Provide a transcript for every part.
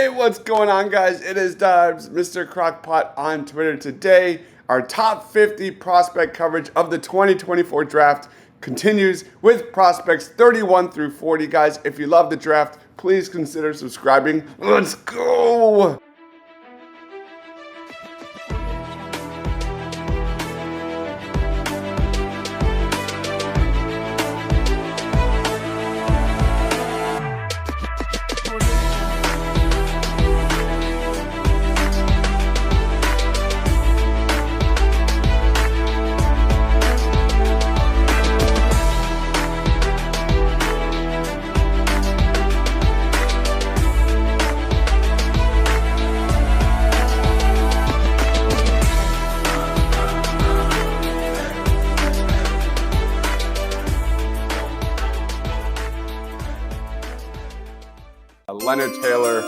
Hey, what's going on, guys? It is Dubs, Mr. Crockpot on Twitter. Today, our top 50 prospect coverage of the 2024 draft continues with prospects 31 through 40. Guys, if you love the draft, please consider subscribing. Let's go! Leonard Taylor,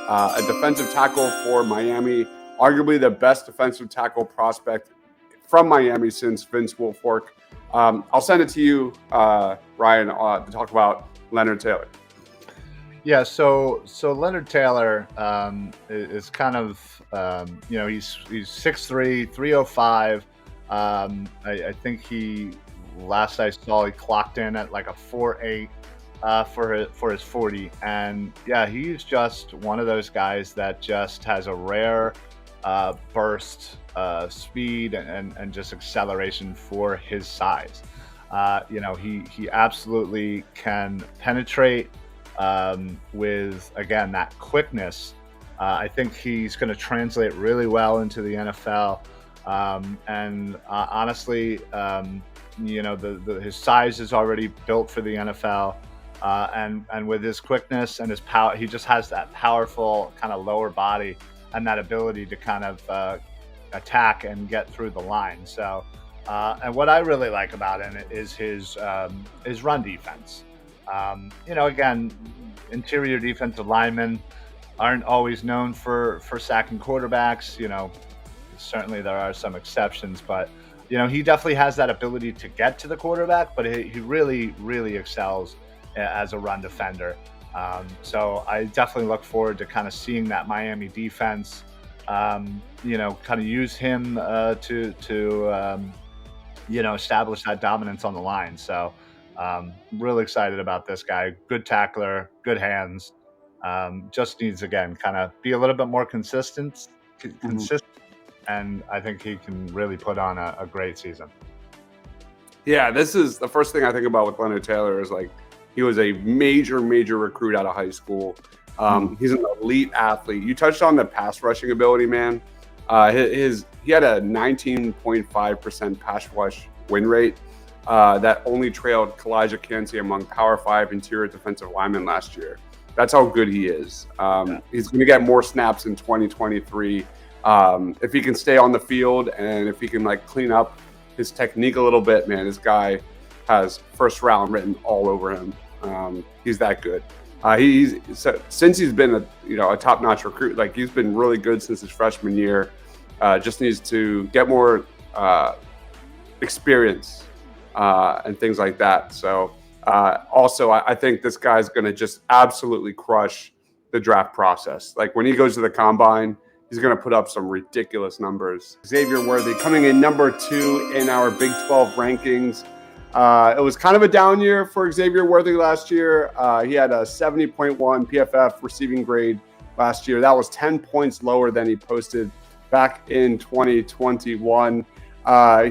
a defensive tackle for Miami, arguably the best defensive tackle prospect from Miami since Vince Wilfork. I'll send it to you, Ryan, to talk about Leonard Taylor. Yeah, so Leonard Taylor is kind of, he's 6'3", 305. I think last I saw, he clocked in at like a 4'8". For his 40, and yeah, he's just one of those guys that just has a rare burst, speed, and just acceleration for his size. He absolutely can penetrate with, again, that quickness. I think he's going to translate really well into the NFL, and honestly, his size is already built for the NFL. And with his quickness and his power, he just has that powerful kind of lower body and that ability to kind of attack and get through the line. So, and what I really like about him is his run defense. Again, interior defensive linemen aren't always known for sacking quarterbacks. Certainly there are some exceptions, but he definitely has that ability to get to the quarterback, but he really, really excels as a run defender. So I definitely look forward to kind of seeing that Miami defense, kind of use him to establish that dominance on the line. So really excited about this guy. Good tackler, good hands. Just needs, again, kind of be a little bit more consistent. And I think he can really put on a great season. Yeah, this is the first thing I think about with Leonard Taylor is like, he was a major recruit out of high school. He's an elite athlete. You touched on the pass rushing ability, man. He had a 19.5% pass rush win rate that only trailed Kalijah Kancey among Power 5 interior defensive linemen last year. That's how good he is. He's going to get more snaps in 2023 if he can stay on the field and if he can clean up his technique a little bit. Man, this guy has first round written all over him. He's that good. Since he's been a top-notch recruit, he's been really good since his freshman year. Just needs to get more experience and things like that. So also, I think this guy's going to just absolutely crush the draft process. When he goes to the combine, he's going to put up some ridiculous numbers. Xavier Worthy coming in number 2 in our Big 12 rankings. It was kind of a down year for Xavier Worthy last year. He had a 70.1 PFF receiving grade last year. That was 10 points lower than he posted back in 2021.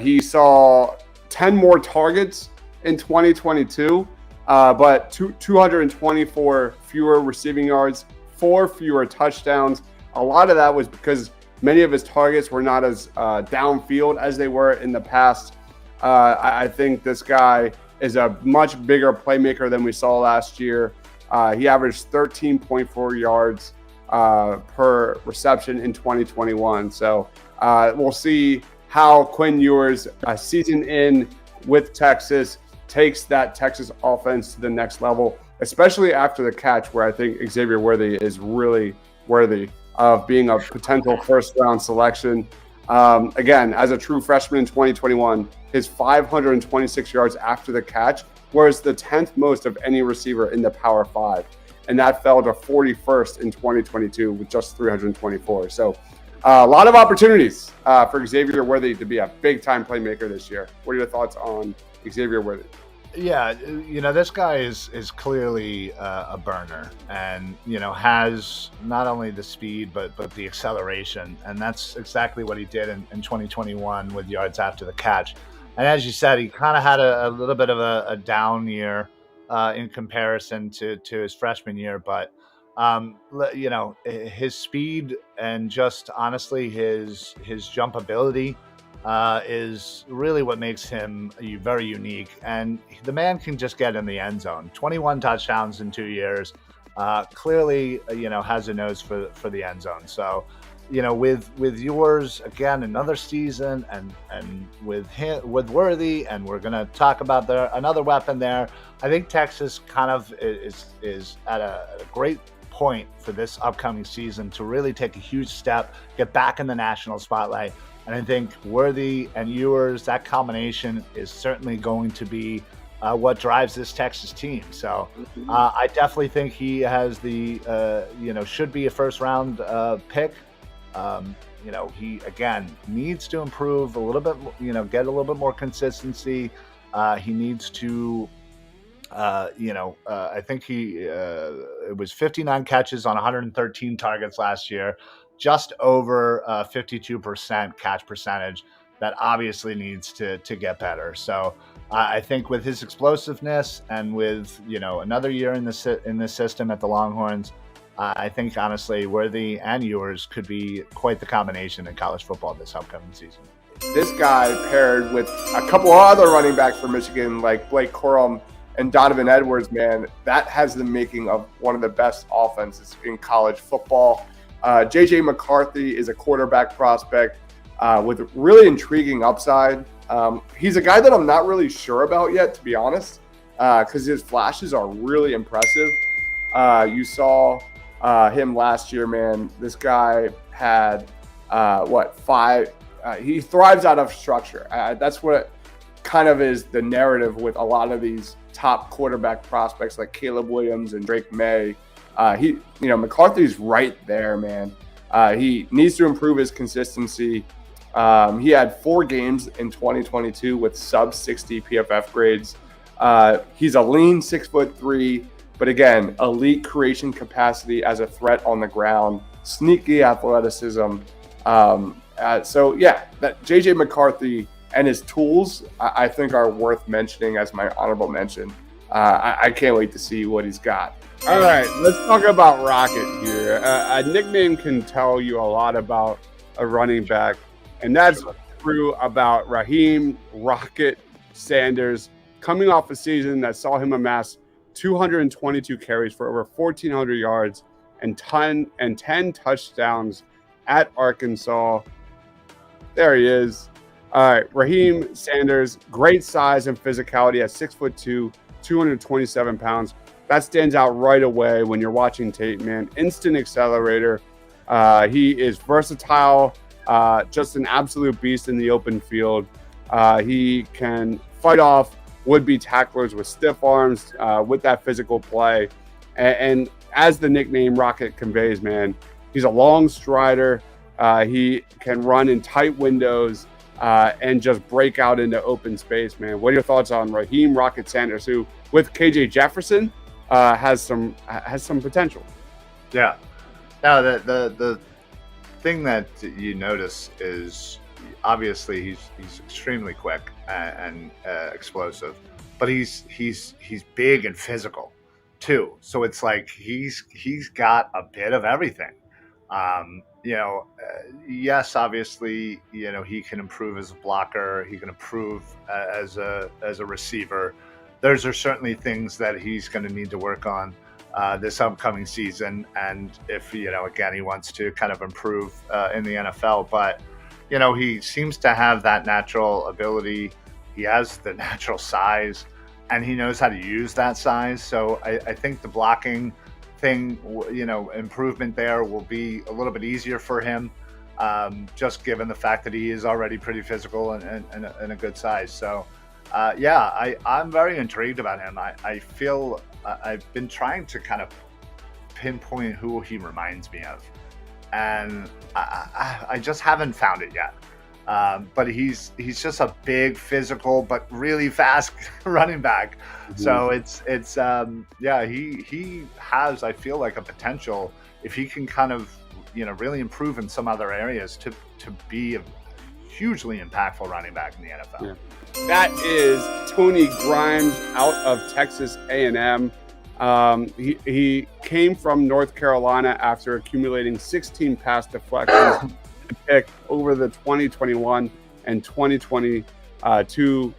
He saw 10 more targets in 2022, but 224 fewer receiving yards, 4 fewer touchdowns. A lot of that was because many of his targets were not as downfield as they were in the past. I think this guy is a much bigger playmaker than we saw last year. He averaged 13.4 yards per reception in 2021. So we'll see how Quinn Ewers, a season in with Texas, takes that Texas offense to the next level, especially after the catch, where I think Xavier Worthy is really worthy of being a potential first-round selection. Again, as a true freshman in 2021, his 526 yards after the catch was the 10th most of any receiver in the Power 5. and that fell to 41st in 2022 with just 324. So a lot of opportunities for Xavier Worthy to be a big-time playmaker this year. What are your thoughts on Xavier Worthy? Yeah, this guy is clearly a burner, and has not only the speed but the acceleration, and that's exactly what he did in 2021 with yards after the catch. And as you said, he kind of had a little bit of a down year in comparison to his freshman year, but his speed and just honestly his jump ability is really what makes him very unique. And the man can just get in the end zone. 21 touchdowns in 2 years. Clearly, has a nose for the end zone. So, with yours again, another season, and with Worthy, and we're gonna talk about another weapon there. I think Texas kind of is at a great point for this upcoming season to really take a huge step, get back in the national spotlight. And I think Worthy and Ewers, that combination is certainly going to be what drives this Texas team. So I definitely think he has should be a first round pick. He, again, needs to improve a little bit, get a little bit more consistency. He needs to, I think it was 59 catches on 113 targets last year. Just over 52% catch percentage. That obviously needs to get better. So I think with his explosiveness and with another year in this system at the Longhorns, I think honestly Worthy and Ewers could be quite the combination in college football this upcoming season. This guy paired with a couple of other running backs for Michigan like Blake Corum and Donovan Edwards, man, that has the making of one of the best offenses in college football. JJ McCarthy is a quarterback prospect with really intriguing upside. He's a guy that I'm not really sure about yet, to be honest, because his flashes are really impressive. You saw him last year, man. This guy had five. He thrives out of structure. That's what kind of is the narrative with a lot of these top quarterback prospects like Caleb Williams and Drake May. McCarthy's right there, man. He needs to improve his consistency. He had 4 games in 2022 with sub 60 PFF grades. He's a lean 6'3", but again, elite creation capacity as a threat on the ground, sneaky athleticism. That JJ McCarthy and his tools, I think, are worth mentioning as my honorable mention. I can't wait to see what he's got. All right, let's talk about Rocket here. A nickname can tell you a lot about a running back, and that's true about Raheem Rocket Sanders, coming off a season that saw him amass 222 carries for over 1,400 yards and 10 touchdowns at Arkansas. There he is. All right, Raheem Sanders, great size and physicality at 6'2", 227 pounds. That stands out right away when you're watching tape, man. Instant accelerator. He is versatile, just an absolute beast in the open field. He can fight off would-be tacklers with stiff arms, with that physical play. And as the nickname Rocket conveys, man, he's a long strider. He can run in tight windows and just break out into open space, man. What are your thoughts on Raheem Rocket Sanders, who, with KJ Jefferson, has some potential? Yeah. Now the thing that you notice is obviously he's extremely quick and explosive, but he's big and physical too. So it's like he's got a bit of everything. Yes, obviously, he can improve as a blocker. He can improve as a receiver. Those are certainly things that he's going to need to work on this upcoming season. And if, again, he wants to kind of improve in the NFL, but, he seems to have that natural ability. He has the natural size and he knows how to use that size. So I think the blocking thing, improvement there will be a little bit easier for him, just given the fact that he is already pretty physical and a good size. So, I'm very intrigued about him. I feel I've been trying to kind of pinpoint who he reminds me of, and I just haven't found it yet. But he's just a big, physical, but really fast running back. So it's he has, I feel like, a potential, if he can kind of really improve in some other areas, to be a hugely impactful running back in the NFL. Yeah. That is Tony Grimes out of Texas A&M. He came from North Carolina after accumulating 16 pass deflections pick over the 2021 and 2022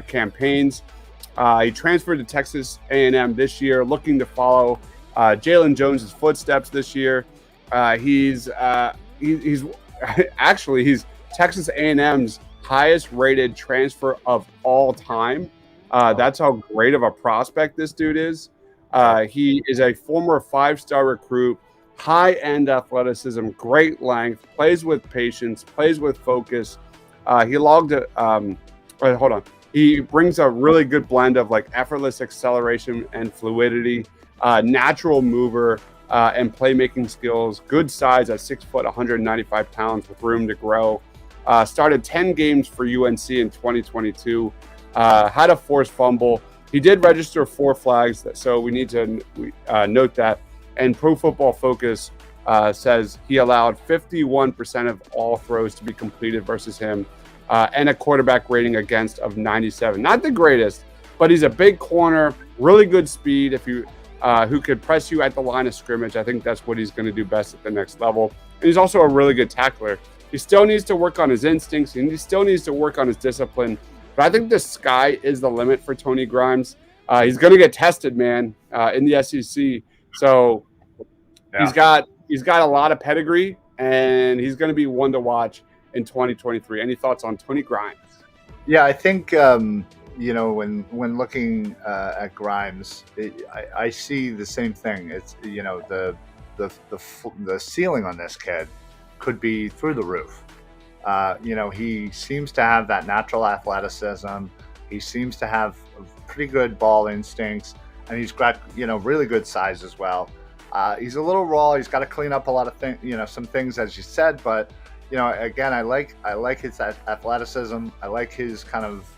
campaigns. He transferred to Texas A&M this year, looking to follow Jalen Jones's footsteps this year. He's Texas A&M's highest rated transfer of all time. That's how great of a prospect this dude is. He is a former 5-star recruit, high-end athleticism, great length, plays with patience, plays with focus. He brings a really good blend of like effortless acceleration and fluidity, natural mover, and playmaking skills. Good size at 6 foot, 195 pounds with room to grow. Started 10 games for UNC in 2022. Had a forced fumble. He did register 4 flags, so we need to note that. And Pro Football Focus says he allowed 51% of all throws to be completed versus him, and a quarterback rating against of 97. Not the greatest, but he's a big corner, really good speed. If you who could press you at the line of scrimmage, I think that's what he's going to do best at the next level. And he's also a really good tackler. He still needs to work on his instincts, and he still needs to work on his discipline. But I think the sky is the limit for Tony Grimes. He's going to get tested, man, in the SEC. So he's got a lot of pedigree, and he's going to be one to watch in 2023. Any thoughts on Tony Grimes? Yeah, I think when looking at Grimes, I see the same thing. It's the ceiling on this kid could be through the roof. He seems to have that natural athleticism. He seems to have pretty good ball instincts, and he's got really good size as well. He's a little raw. He's got to clean up a lot of things, some things, as you said. But again, I like his athleticism. I like his kind of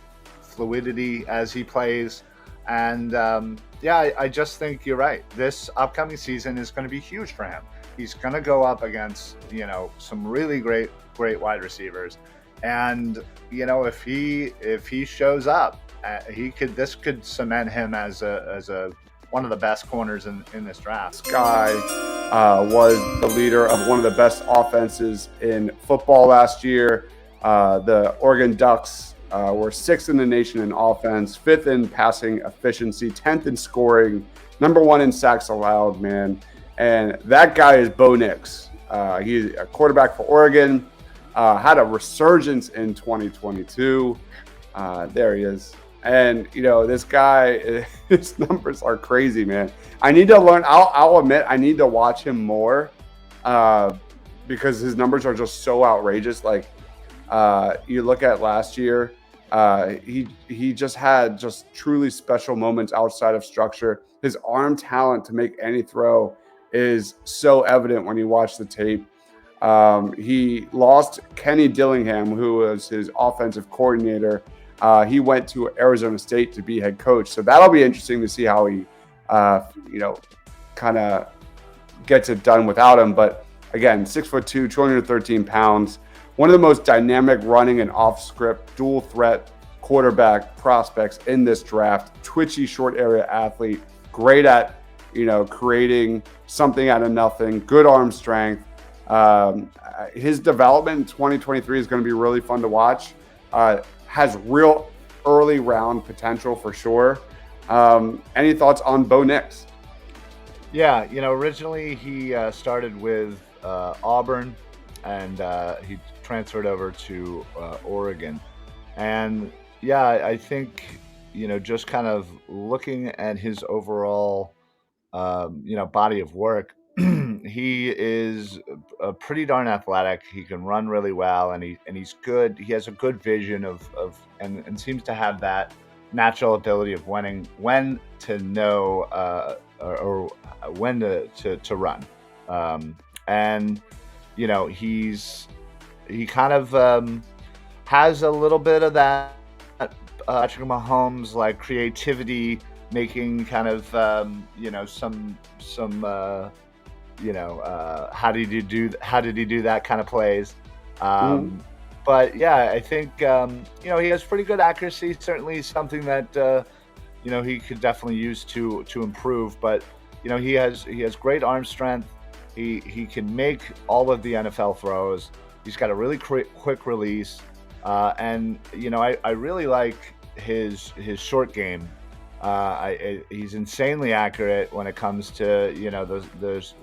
fluidity as he plays, and I just think you're right. This upcoming season is going to be huge for him. He's going to go up against some really great wide receivers, and if he shows up, this could cement him as a one of the best corners in this draft. This guy was the leader of one of the best offenses in football last year. The Oregon Ducks were 6th in the nation in offense, 5th in passing efficiency, 10th in scoring, number 1 in sacks allowed, man. And that guy is Bo Nix. He's a quarterback for Oregon. Had a resurgence in 2022. There he is. And, this guy, his numbers are crazy, man. I need to learn. I'll admit I need to watch him more because his numbers are just so outrageous. Like, you look at last year, he just had truly special moments outside of structure. His arm talent to make any throw is so evident when you watch the tape. He lost Kenny Dillingham, who was his offensive coordinator. He went to Arizona State to be head coach. So that'll be interesting to see how he, kind of gets it done without him. But again, 6'2", 213 pounds, one of the most dynamic running and off-script dual threat quarterback prospects in this draft. Twitchy short area athlete, great at, creating something out of nothing, good arm strength. His development in 2023 is going to be really fun to watch. Has real early round potential for sure. Any thoughts on Bo Nix? Yeah, originally he started with Auburn, and he transferred over to Oregon. And I think just kind of looking at his overall body of work, he is pretty darn athletic. He can run really well, and he's good. He has a good vision and seems to have that natural ability of when to know or when to run, and he kind of has a little bit of that Patrick Mahomes like creativity, making kind of some how did he do that kind of plays. Mhm. But yeah, I think he has pretty good accuracy. Certainly something that he could definitely use to improve. But he has great arm strength. He can make all of the NFL throws. He's got a really quick release, and I really like his short game. He's insanely accurate when it comes to those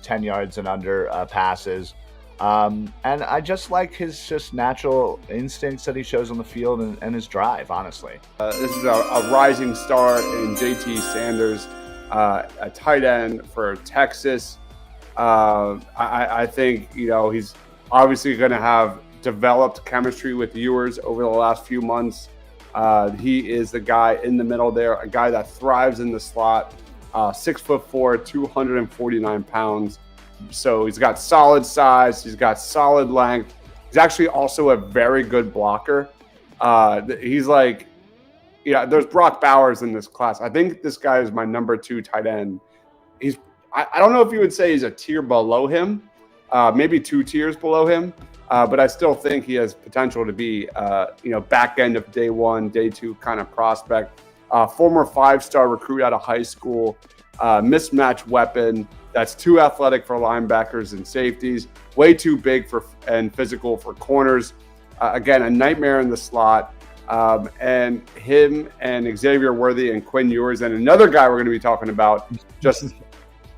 10 yards and under passes. And I just like his just natural instincts that he shows on the field, and his drive, honestly. This is a rising star in JT Sanders, a tight end for Texas. I think he's obviously going to have developed chemistry with Ewers over the last few months. He is the guy in the middle there, a guy that thrives in the slot. 6'4", 249 pounds. So he's got solid size. He's got solid length. He's actually also a very good blocker. He's like, there's Brock Bowers in this class. I think this guy is my number 2 tight end. I don't know if you would say he's a tier below him, maybe 2 tiers below him. But I still think he has potential to be, back end of day 1, day 2 kind of prospect. Former 5-star recruit out of high school, mismatch weapon that's too athletic for linebackers and safeties, way too big and physical for corners. Again, a nightmare in the slot. And him and Xavier Worthy and Quinn Ewers and another guy we're going to be talking about just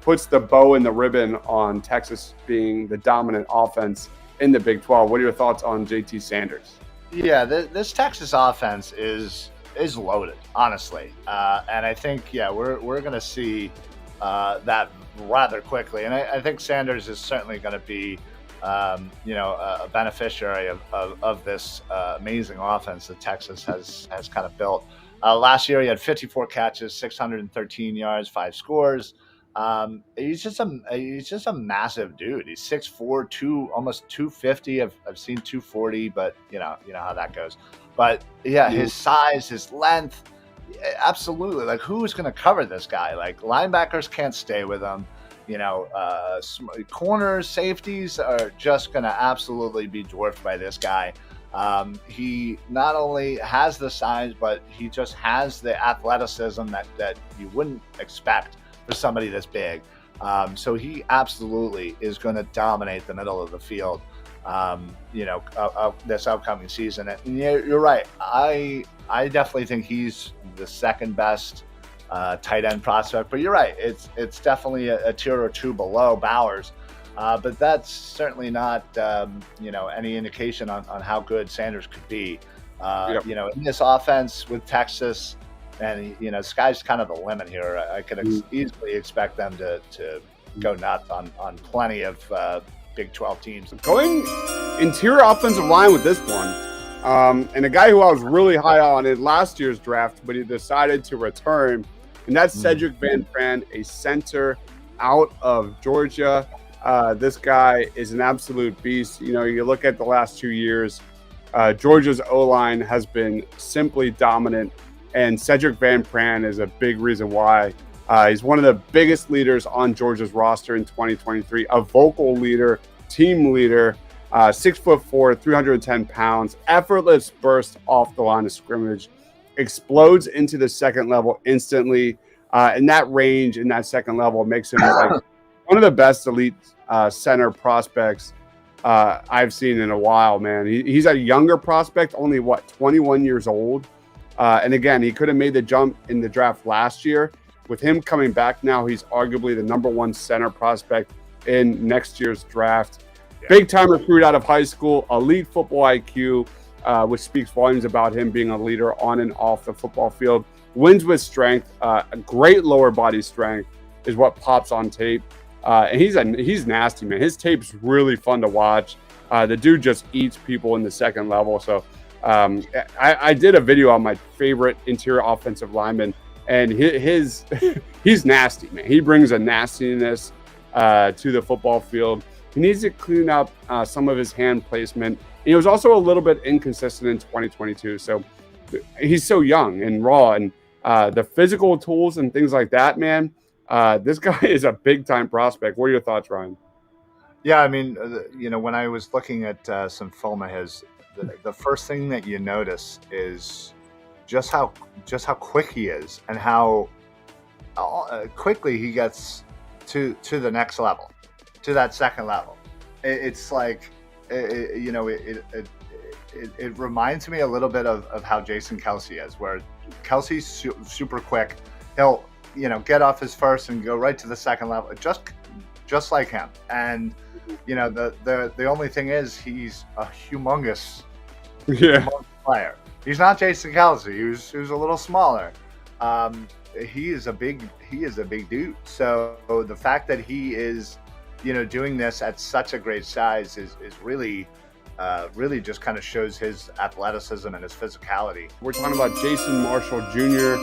puts the bow in the ribbon on Texas being the dominant offense in the Big 12. What are your thoughts on JT Sanders? Yeah, this Texas offense is loaded, honestly, and I think we're going to see that rather quickly. And I think Sanders is certainly going to be a beneficiary of this amazing offense that Texas has kind of built. Last year he had 54 catches, 613 yards, 5 scores. He's just a massive dude. He's 6'4", almost 250. I've seen 240, but you know how that goes. But yeah, his size, his length, absolutely. Like, who is going to cover this guy? Like, linebackers can't stay with him. Corners, safeties are just going to absolutely be dwarfed by this guy. He not only has the size, but he just has the athleticism that you wouldn't expect for somebody this big. So he absolutely is going to dominate the middle of the field, this upcoming season. And you're right. I definitely think he's the second best tight end prospect. But you're right. It's definitely a tier or 2 below Bowers. But that's certainly not, any indication on how good Sanders could be. In this offense with Texas, and the sky's kind of the limit here. I could easily expect them to go nuts on plenty of Big 12 teams. Going interior offensive line with this one, and a guy who I was really high on in last year's draft, but he decided to return, and that's Cedric Van Patten, a center out of Georgia. This guy is an absolute beast. You look at the last 2 years, Georgia's O-line has been simply dominant. And Cedric Van Patten is a big reason why. He's one of the biggest leaders on Georgia's roster in 2023, a vocal leader, team leader, 6'4", 310 pounds, effortless burst off the line of scrimmage, explodes into the second level instantly. And that range in that second level makes him like one of the best elite center prospects I've seen in a while, man. He's a younger prospect, only 21 years old. And again, he could have made the jump in the draft last year. With him coming back now, he's arguably the number 1 center prospect in next year's draft. Yeah. Big-time recruit out of high school, elite football IQ, which speaks volumes about him being a leader on and off the football field. Wins with strength, a great lower body strength is what pops on tape. And he's nasty, man. His tape's really fun to watch. The dude just eats people in the second level. So I did a video on my favorite interior offensive lineman and his he's nasty, man. He brings a nastiness to the football field. He needs to clean up some of his hand placement. He was also a little bit inconsistent in 2022. So he's so young and raw, and the physical tools and things like that, man. This guy is a big time prospect. What are your thoughts, Ryan? Yeah, I mean, when I was looking at some film of his, the first thing that you notice is just how quick he is, and how quickly he gets to the next level, to that second level. It's like, it reminds me a little bit of how Jason Kelsey is, where Kelsey's super quick. He'll get off his first and go right to the second level, just like him. And the only thing is, he's a humongous player. He's not Jason Kelsey, who's a little smaller. He is a big dude. So the fact that he is doing this at such a great size is really just kind of shows his athleticism and his physicality. We're talking about Jason Marshall Jr.,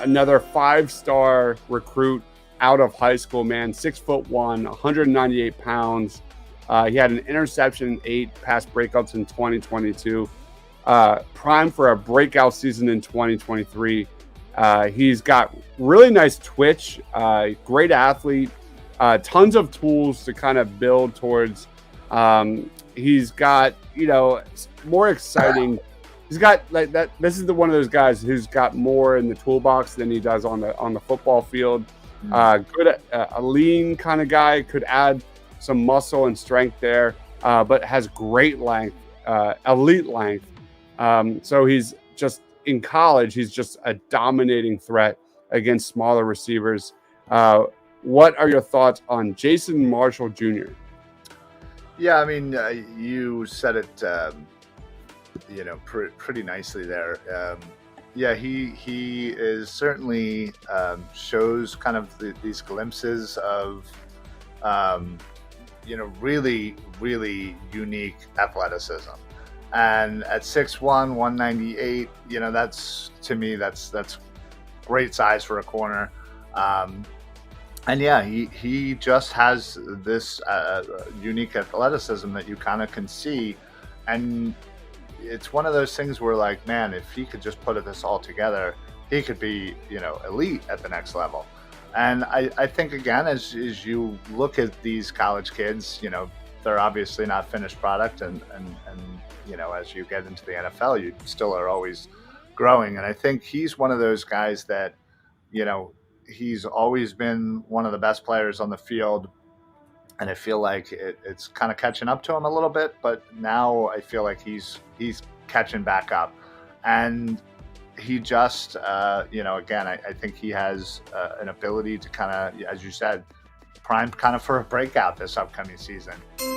another 5-star recruit out of high school, man. 6'1", 198 pounds. He had an interception, 8 pass breakups in 2022. Prime for a breakout season in 2023. He's got really nice twitch, great athlete, tons of tools to kind of build towards. He's got, more exciting. He's got like that. This is one of those guys who's got more in the toolbox than he does on the football field. Good, a lean kind of guy, could add some muscle and strength there, but has great length, elite length. So he's just in college. He's just a dominating threat against smaller receivers. What are your thoughts on Jason Marshall Jr.? Yeah, I mean, you said it, pretty nicely there. Yeah, he is certainly shows kind of these glimpses of, really, really unique athleticism. And at 6'1", 198, that's, to me, that's great size for a corner. And yeah, he just has this unique athleticism that you kind of can see. And it's one of those things where, like, man, if he could just put this all together, he could be, elite at the next level. And I think, again, as you look at these college kids, they're obviously not finished product. And as you get into the NFL, you still are always growing. And I think he's one of those guys that, he's always been one of the best players on the field. And I feel like it's kind of catching up to him a little bit, but now I feel like he's catching back up. And he just, again, I think he has an ability to kind of, as you said, prime kind of for a breakout this upcoming season.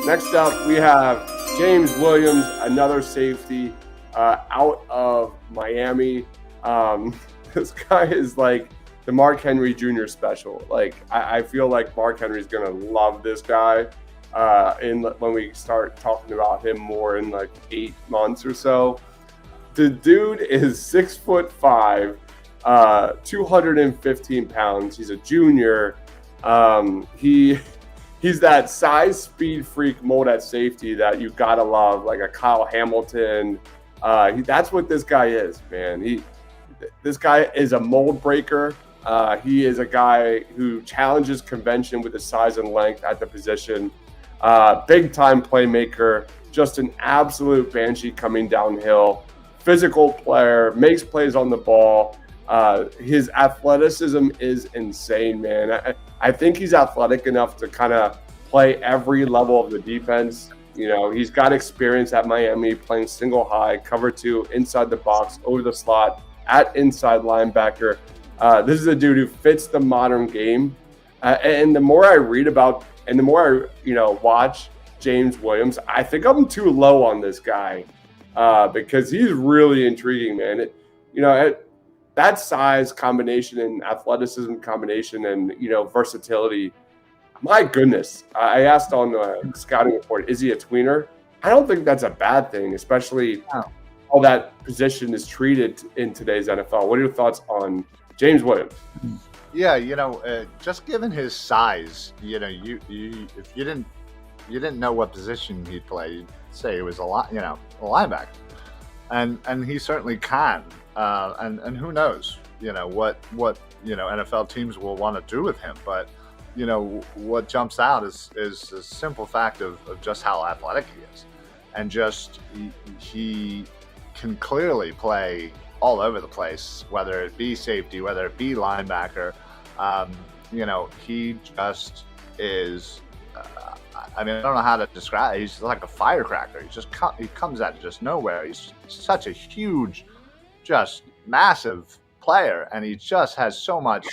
Next up, we have James Williams, another safety out of Miami. This guy is like the Mark Henry Jr. special. Like, I feel like Mark Henry's gonna love this guy when we start talking about him more in like 8 months or so. The dude is 6'5", 215 pounds. He's a junior. He's that size, speed freak mold at safety that you gotta love, like a Kyle Hamilton. That's what this guy is, man. This guy is a mold breaker. He is a guy who challenges convention with his size and length at the position. Big time playmaker, just an absolute banshee coming downhill. Physical player, makes plays on the ball. His athleticism is insane, man. I think he's athletic enough to kind of play every level of the defense. He's got experience at Miami playing single high, cover 2, inside the box, over the slot, at inside linebacker. This is a dude who fits the modern game. And the more I read about and the more I watch James Williams, I think I'm too low on this guy because he's really intriguing, man. That size combination and athleticism combination and versatility, my goodness. I asked on the scouting report, is he a tweener? I don't think that's a bad thing, especially how that position is treated in today's NFL. What are your thoughts on James Williams? Yeah, just given his size, you if you didn't know what position he'd play, you'd say he was a linebacker, and he certainly can. And who knows, what NFL teams will want to do with him, but what jumps out is the simple fact of just how athletic he is, and just he can clearly play all over the place, whether it be safety, whether it be linebacker. He just is. I don't know how to describe it. He's like a firecracker. He comes out of just nowhere. He's such a huge, just massive player, and he just has so much,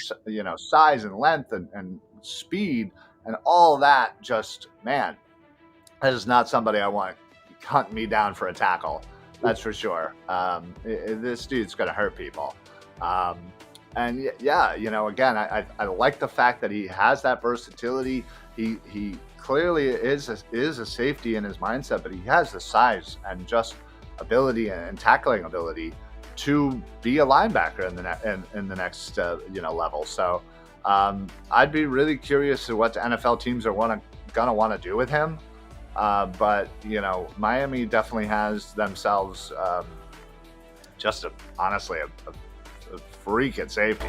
size and length and speed and all that. Just, man, that is not somebody I want hunting me down for a tackle. That's for sure. This dude's going to hurt people. And yeah, again, I like the fact that he has that versatility. He clearly is a safety in his mindset, but he has the size and just ability and tackling ability to be a linebacker in the next level. So I'd be really curious to what the NFL teams are gonna want to do with him. But Miami definitely has themselves honestly a freak at safety.